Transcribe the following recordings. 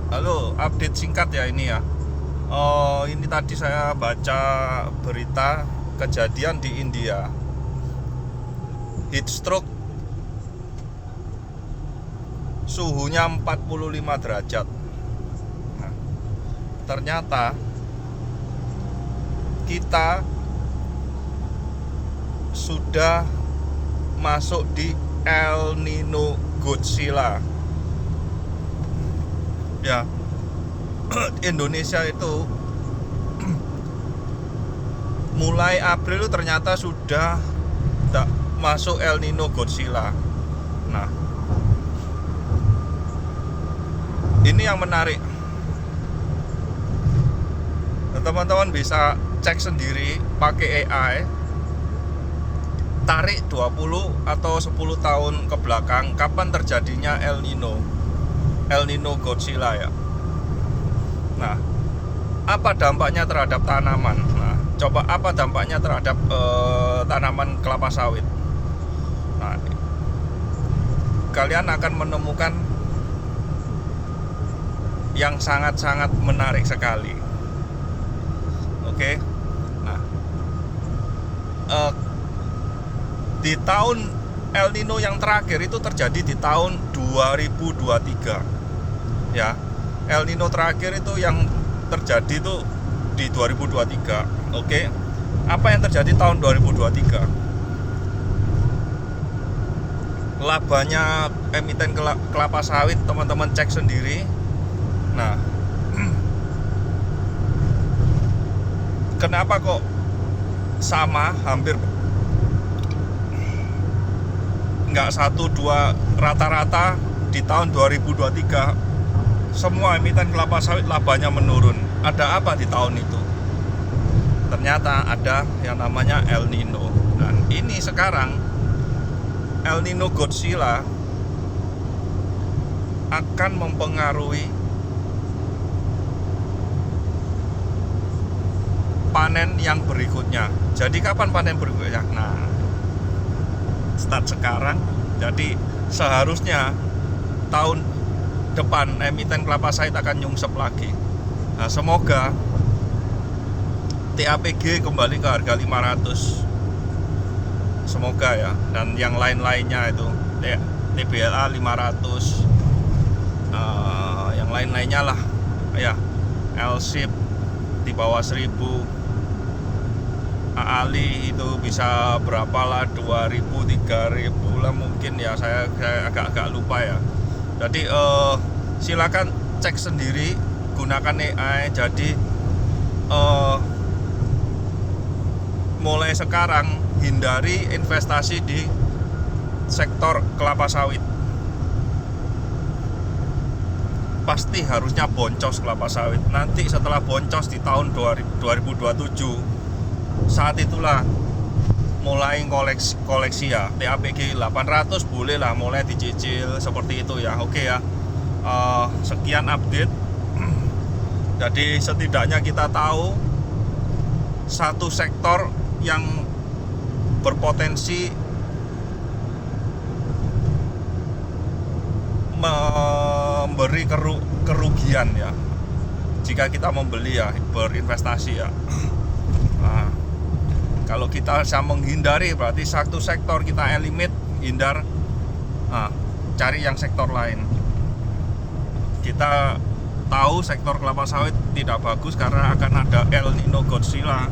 Halo, update singkat ya ini ya. Ini tadi saya baca berita kejadian di India. Heat stroke, suhunya 45 derajat. Nah, ternyata kita sudah masuk di El Nino Godzilla. Ya, Indonesia itu mulai April ternyata sudah tak masuk El Nino Godzilla. Nah, ini yang menarik. Teman-teman bisa cek sendiri pakai AI, tarik 20 atau 10 tahun ke belakang kapan terjadinya El Nino Godzilla ya. Nah, apa dampaknya terhadap tanaman? Nah, coba apa dampaknya terhadap tanaman kelapa sawit? Nah, kalian akan menemukan yang sangat-sangat menarik sekali. Oke. Nah, di tahun El Nino yang terakhir itu terjadi di tahun 2023. Ya, El Nino terakhir itu yang terjadi itu di 2023. Oke. Apa yang terjadi tahun 2023? Labanya emiten kelapa sawit, teman-teman cek sendiri. Nah, kenapa kok sama, hampir nggak 1-2, rata-rata di tahun 2023 semua emiten kelapa sawit labanya menurun. Ada apa di tahun itu? Ternyata ada yang namanya El Nino. Dan ini sekarang El Nino Godzilla akan mempengaruhi panen yang berikutnya. Jadi kapan panen berikutnya? Nah, start sekarang. Jadi seharusnya tahun depan emiten kelapa sawit akan nyungsep lagi. Nah, semoga TAPG kembali ke harga 500. Semoga ya. Dan yang lain-lainnya itu TBLA 500, yang lain-lainnya lah ya. LSIP di bawah 1000, Ali itu bisa berapa lah, 2000, 3000 lah mungkin ya. Saya agak lupa ya. Jadi silakan cek sendiri, gunakan AI. Jadi mulai sekarang hindari investasi di sektor kelapa sawit. Pasti harusnya boncos kelapa sawit. Nanti setelah boncos di tahun 2027, saat itulah mulai koleksi ya. TAPG 800 boleh lah mulai dicicil seperti itu ya. Oke ya. Sekian update. Jadi setidaknya kita tahu satu sektor yang berpotensi memberi kerugian ya jika kita membeli ya, berinvestasi ya. Nah, kalau kita bisa menghindari berarti satu sektor kita eliminate, hindar, cari yang sektor lain. Kita tahu sektor kelapa sawit tidak bagus karena akan ada El Nino Godzilla.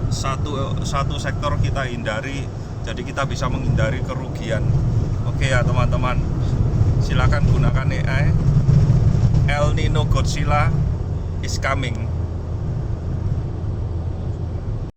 Satu sektor kita hindari, jadi kita bisa menghindari kerugian. Oke ya teman-teman, silakan gunakan AI. El Nino Godzilla is coming.